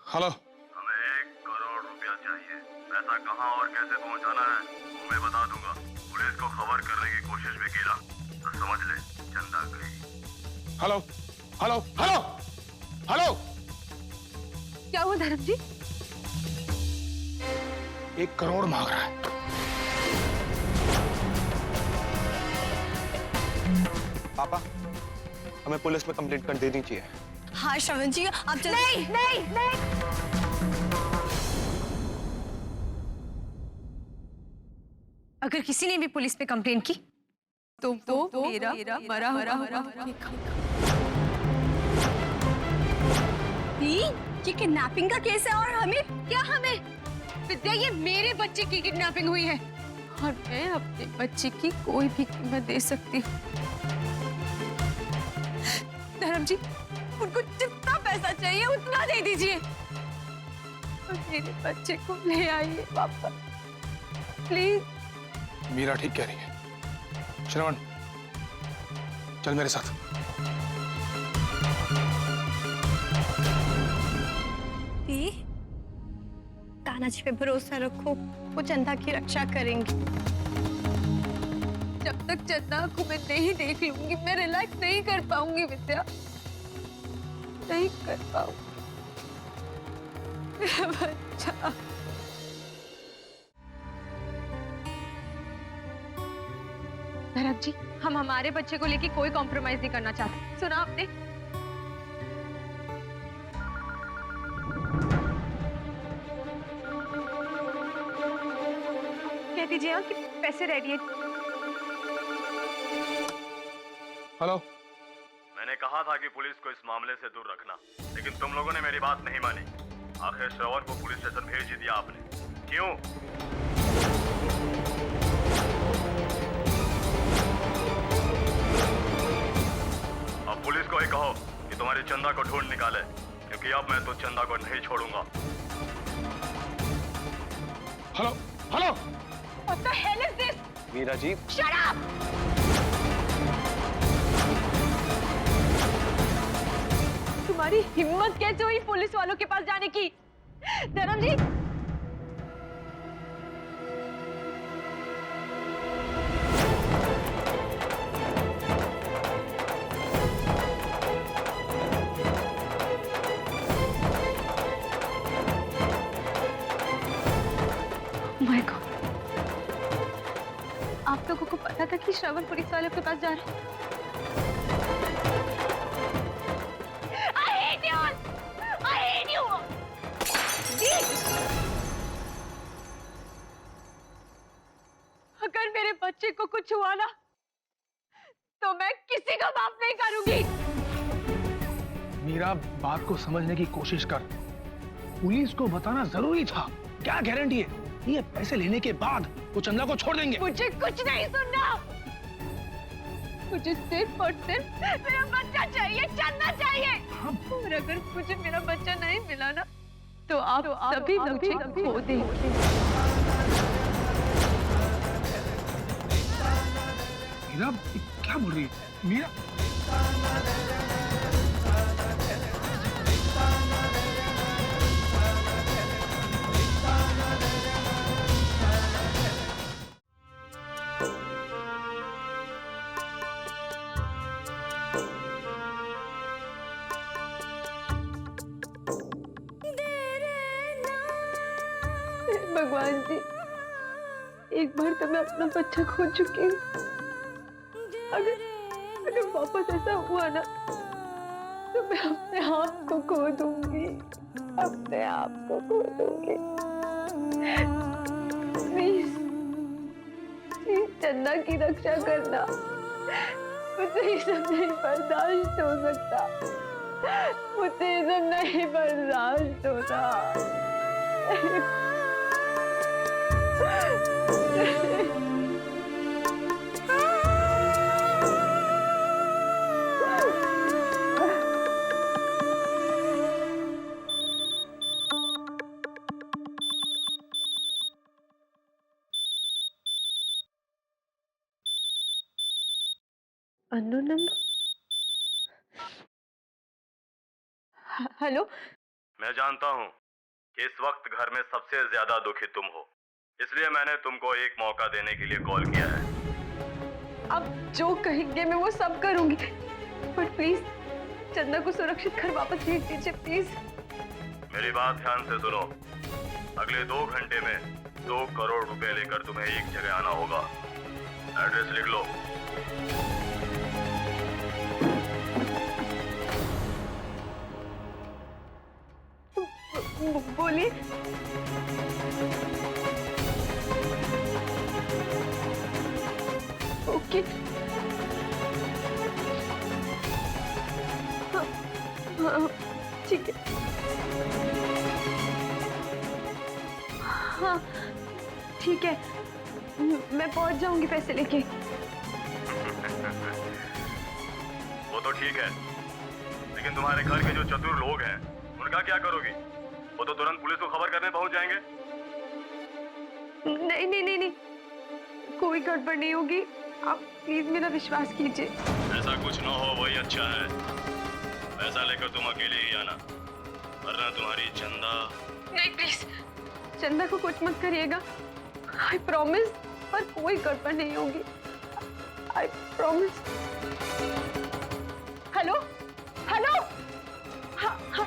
Hello. हमें 1 करोड़ रुपया चाहिए। पैसा कहाँ और कैसे पहुँचाना है वो मैं बता दूंगा। पुलिस को खबर करने की कोशिश भी की ना तो समझ ले चंदा गई। Hello hello hello hello. क्या हुआ धर्म जी? 1 करोड़ मांग रहा है। पापा, हमें पुलिस में कंप्लेंट कर देनी चाहिए। हाँ श्रवण जी, आप नहीं नहीं नहीं। अगर किसी ने भी पुलिस पे कंप्लेंट की तो वो मेरा मरा हुआ ये किडनैपिंग का केस है और हमें विद्या, ये मेरे बच्चे की किडनैपिंग हुई है और मैं अपने बच्चे की कोई भी कीमत दे सकती हूँ। धर्म जी, उनको जितना पैसा चाहिए उतना दे दीजिए और मेरे बच्चे को ले आइए वापस प्लीज। मीरा ठीक कह रही है। श्रवण, चल मेरे साथ। तानाजी पे भरोसा रखो, वो चंदा की रक्षा करेंगे। जब तक चंदा को मैं नहीं देख लूंगी मैं रिलैक्स नहीं कर पाऊंगी विद्या, नहीं कर पाऊंगी। मेरा बच्चा। धर्म जी, हम हमारे बच्चे को लेके कोई कॉम्प्रोमाइज नहीं करना चाहते, सुना आपने? कह दीजिए कि पैसे रेडी है। हेलो। मैंने कहा था कि पुलिस को इस मामले से दूर रखना, लेकिन तुम लोगों ने मेरी बात नहीं मानी। आखिर श्रवण को पुलिस स्टेशन भेज ही दिया आपने। क्यों? अब पुलिस को ही कहो कि तुम्हारी चंदा को ढूंढ निकाले, क्योंकि अब मैं तो चंदा को नहीं छोड़ूंगा। Hello hello. What the hell is this? Meera ji, Shut up! तुम्हारी हिम्मत कैसे हुई पुलिस वालों के पास जाने की? धर्म जी, My God. आप लोगों को पता था कि श्रवण पुलिस वालों के पास जा रहा है? I hate you! I hate you! अगर मेरे बच्चे को कुछ हुआ ना, तो मैं किसी को माफ नहीं करूंगी। मीरा, बात को समझने की कोशिश कर। पुलिस को बताना जरूरी था। क्या गारंटी है ये पैसे लेने के बाद वो चंदा को छोड़ देंगे? मुझे कुछ नहीं सुनना। मुझे सिर्फ और सिर्फ मेरा बच्चा चाहिए, चंदा चाहिए। और अगर मुझे मेरा बच्चा नहीं मिला ना, तो आप सभी मुझे खो देंगे। मीरा, क्या बोल रही है मीरा? भगवान जी, एक बार तो मैं अपना बच्चा खो चुकी हूँ। अगर वापस ऐसा हुआ ना, तो मैं अपने आप को खो दूंगी, अपने आप को खो दूंगी। प्लीज प्लीज चंदा की रक्षा करना। मुझे ये सब नहीं बर्दाश्त हो सकता, मुझे ये सब नहीं बर्दाश्त होता। Unknown number. हेलो मैं जानता हूँ कि इस वक्त घर में सबसे ज्यादा दुखी तुम हो, इसलिए मैंने तुमको एक मौका देने के लिए कॉल किया है। आप जो कहेंगे मैं वो सब करूंगी, बट प्लीज चंदा को सुरक्षित घर वापस भेज दीजिए प्लीज। मेरी बात ध्यान से सुनो। अगले 2 घंटे में 2 करोड़ रुपए लेकर तुम्हें एक जगह आना होगा। एड्रेस लिख लो। बोलिए। ओके। हाँ, ठीक है। हाँ ठीक है, मैं पहुंच जाऊंगी पैसे लेके। वो तो ठीक है, लेकिन तुम्हारे घर के जो चतुर लोग हैं उनका क्या करोगी? वो तो तुरंत पुलिस को खबर करने पहुंच जाएंगे। नहीं नहीं नहीं नहीं, कोई गड़बड़ नहीं होगी, आप प्लीज मेरा विश्वास कीजिए। ऐसा कुछ ना हो वही अच्छा है। पैसा लेकर तुम अकेले ही आना, वरना तुम्हारी चंदा। नहीं प्लीज, चंदा को कुछ मत करिएगा, आई प्रॉमिस। पर कोई गड़बड़ नहीं होगी, आई प्रॉमिस। Hello hello. हाँ हाँ।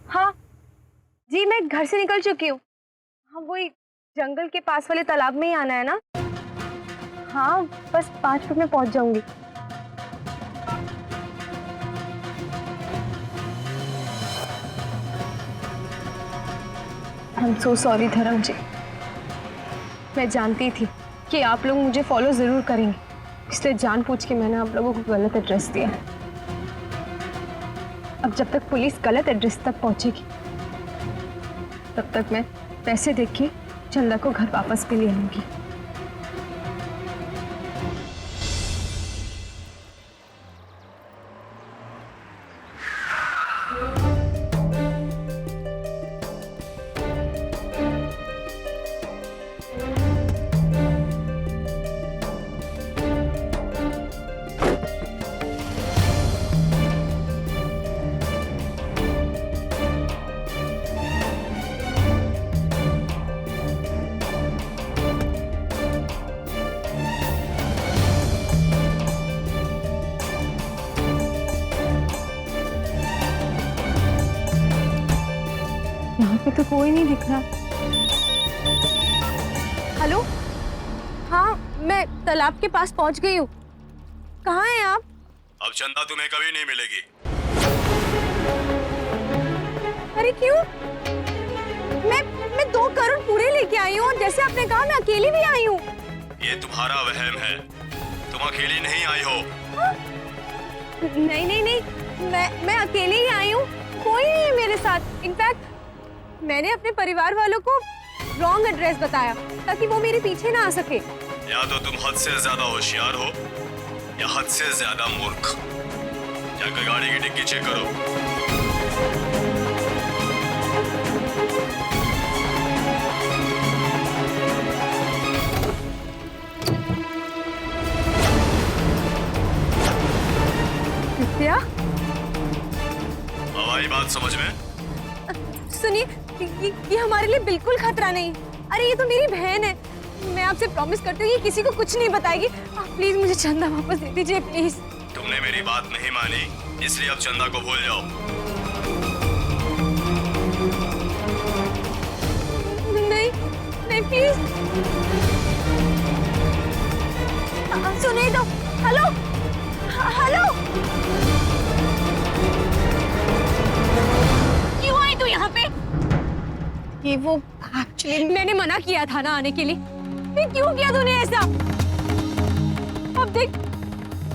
हाँ जी, मैं घर से निकल चुकी हूँ। हाँ, वही जंगल के पास वाले तालाब में ही आना है ना? हाँ, बस 5 मिनट में पहुंच जाऊंगी। आई एम सो सॉरी धर्म जी, मैं जानती थी कि आप लोग मुझे फॉलो जरूर करेंगे, इसलिए जानबूझ के मैंने आप लोगों को गलत एड्रेस दिया है। अब जब तक पुलिस गलत एड्रेस तक पहुंचेगी तब तक मैं पैसे देख के चंदा को घर वापस भी ले आऊंगी। यहाँ पे तो कोई नहीं दिख रहा। हेलो, हाँ मैं तालाब के पास पहुंच गई हूँ। कहाँ हैं आप? अब चंदा तुम्हें कभी नहीं मिलेगी। अरे क्यों? मैं 2 करोड़ पूरे लेके आई हूँ और जैसे आपने कहा मैं अकेली भी आई हूँ। ये तुम्हारा वहम है, तुम अकेली नहीं आई हो। नहीं नहीं नहीं, मैं अकेली ही आई हूँ, कोई नहीं है मेरे साथ। इनफैक्ट मैंने अपने परिवार वालों को रॉन्ग एड्रेस बताया ताकि वो मेरे पीछे ना आ सके। या तो तुम हद से ज्यादा होशियार हो या हद से ज्यादा मूर्ख। जाकर गाड़ी की डिक्की चेक करो। क्या? अब आई बात समझ में? सुनिए, ये हमारे लिए बिल्कुल खतरा नहीं। अरे ये तो मेरी बहन है, मैं आपसे प्रॉमिस करती हूँ ये किसी को कुछ नहीं बताएगी। आप प्लीज मुझे चंदा वापस दे दीजिए प्लीज। तुमने मेरी बात नहीं मानी, इसलिए अब चंदा को भूल जाओ। नहीं नहीं प्लीज, सुनिए तो। हेलो हेलो, क्यों आई तू यहाँ पे? ये वो एक्चुअली मैंने मना किया था ना आने के लिए, फिर क्यों किया तूने ऐसा? अब देख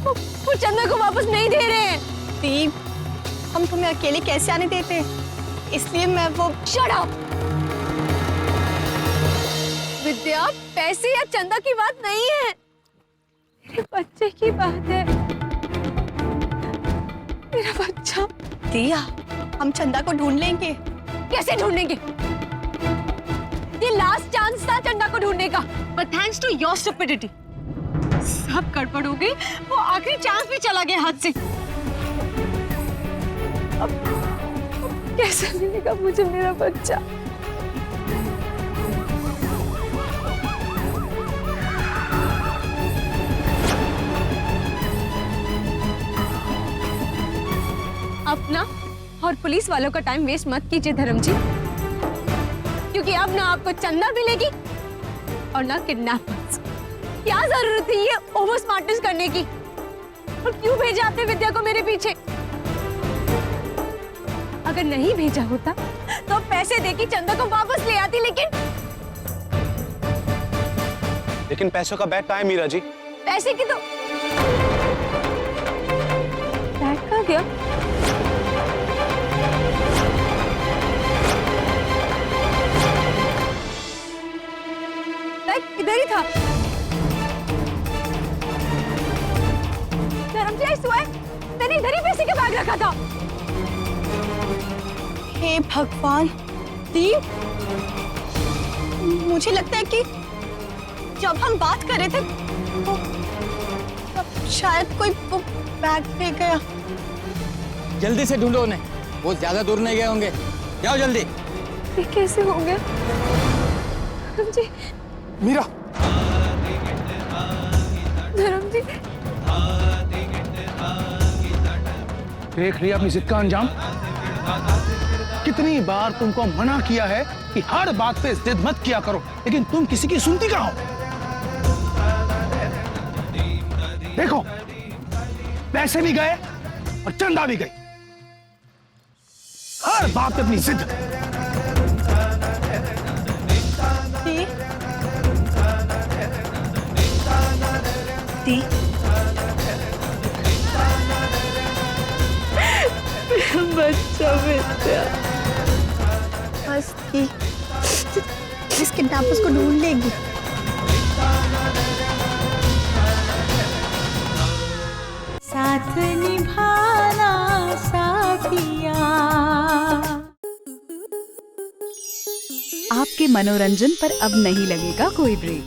वो चंदा को वापस नहीं दे रहे हैं। दीप, हम तुम्हें अकेले कैसे आने देते, इसलिए मैं वो। शट अप विद्या, पैसे या चंदा की बात नहीं है, मेरे बच्चे की बात है। मेरा बच्चा दिया, हम चंदा को ढूंढ लेंगे। कैसे ढूंढेंगे? ये लास्ट चांस था चंदा को ढूंढने का, but thanks to your stupidity सब गड़बड़ हो गई। वो आखिरी चांस भी चला गया हाथ से। अब कैसे मिलेगा मुझे मेरा बच्चा? अपना और पुलिस वालों का टाइम वेस्ट मत कीजिए धर्म जी, क्योंकि अब ना आपको चंदा मिलेगी और ना किडनैपर्स। क्या जरूरत थी ये ओवर स्मार्टनेस करने की? और क्यों भेजा आपने विद्या को मेरे पीछे? अगर नहीं भेजा होता तो पैसे देके चंदा को वापस ले आती। लेकिन पैसों का बैग कहाँ है मीरा जी? पैसे की तो बैग कहाँ गया? बैग इधर ही था। धर्म जी, आई स्वेयर, मैंने इधर ही पैसे का बैग रखा था। हे भगवान दीप, मुझे लगता है कि जब हम बात कर रहे थे तब शायद कोई बैग फेंक गया। जल्दी से ढूंढो उन्हें, वो ज्यादा दूर नहीं गए होंगे। जाओ जल्दी। ये कैसे हो गया? धर्म जी, मीरा, धर्म जी, देख लिया अपनी जिद का अंजाम? कितनी बार तुमको मना किया है कि हर बात पे जिद मत किया करो, लेकिन तुम किसी की सुनती कहाँ हो? देखो, पैसे भी गए और चंदा भी गई। हर बात पे अपनी जिद। दी, बच्चा बेटा बस की इस किडनैपर्स को ढूंढ लेगी। साथ निभाना साथिया। आपके मनोरंजन पर अब नहीं लगेगा कोई ब्रेक।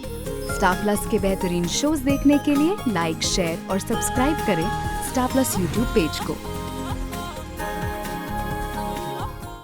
स्टार प्लस के बेहतरीन शोज देखने के लिए लाइक, शेयर और सब्सक्राइब करें स्टार प्लस यूट्यूब पेज को।